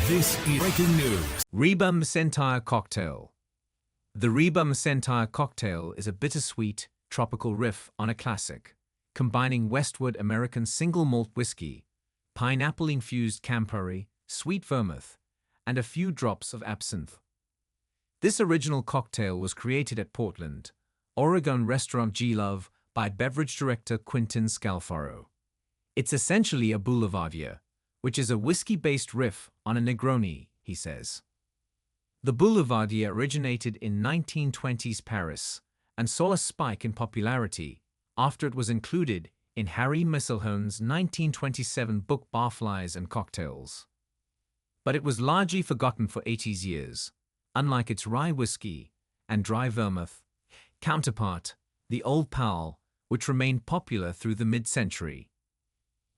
This is breaking news. Reba McEntire cocktail. The Reba McEntire cocktail is a bittersweet, tropical riff on a classic, combining Westward American single malt whiskey, pineapple-infused Campari, sweet vermouth, and a few drops of absinthe. This original cocktail was created at Portland, Oregon restaurant G-Love by beverage director Quintin Scalfaro. It's essentially a Boulevardier, which is a whiskey-based riff on a Negroni, he says. The Boulevardier originated in 1920s Paris and saw a spike in popularity after it was included in Harry Misselhone's 1927 book Barflies and Cocktails. But it was largely forgotten for 80s years, unlike its rye whiskey and dry vermouth counterpart, the Old Pal, which remained popular through the mid-century.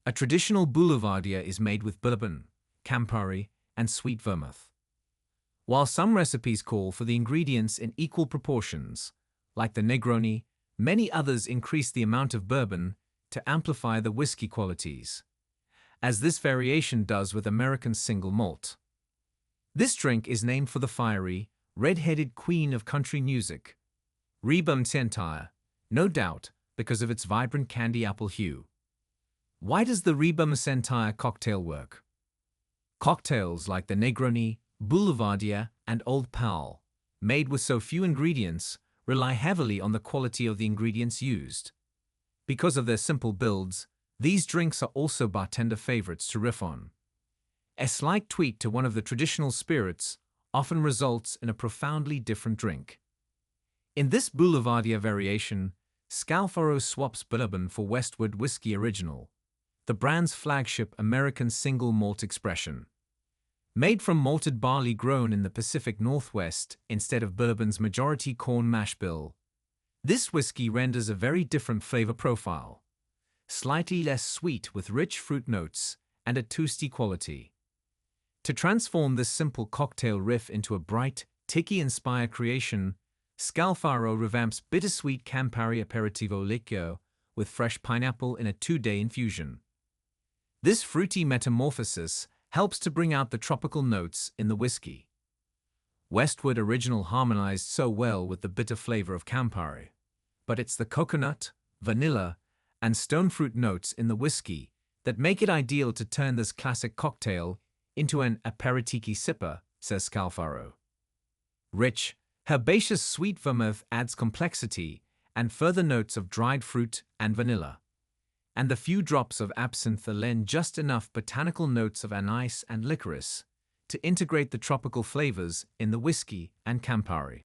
A traditional Boulevardier is made with bourbon, Campari, and sweet vermouth. While some recipes call for the ingredients in equal proportions, like the Negroni, many others increase the amount of bourbon to amplify the whiskey qualities, as this variation does with American single malt. This drink is named for the fiery, red-headed queen of country music, Reba McEntire, no doubt because of its vibrant candy apple hue. Why does the Reba McEntire cocktail work? Cocktails like the Negroni, Boulevardier, and Old Pal, made with so few ingredients, rely heavily on the quality of the ingredients used. Because of their simple builds, these drinks are also bartender favorites to riff on. A slight tweak to one of the traditional spirits often results in a profoundly different drink. In this Boulevardier variation, Scalfaro swaps bourbon for Westward Whiskey Original, the brand's flagship American single malt expression. Made from malted barley grown in the Pacific Northwest instead of bourbon's majority corn mash bill, this whiskey renders a very different flavor profile, slightly less sweet with rich fruit notes and a toasty quality. To transform this simple cocktail riff into a bright, tiki-inspired creation, Scalfaro revamps bittersweet Campari aperitivo liqueur with fresh pineapple in a 2-day infusion. This fruity metamorphosis helps to bring out the tropical notes in the whiskey. Westward Original harmonized so well with the bitter flavor of Campari, but it's the coconut, vanilla, and stone fruit notes in the whiskey that make it ideal to turn this classic cocktail into an aperitiki sipper, says Scalfaro. Rich, herbaceous sweet vermouth adds complexity and further notes of dried fruit and vanilla, and the few drops of absinthe lend just enough botanical notes of anise and licorice to integrate the tropical flavors in the whiskey and Campari.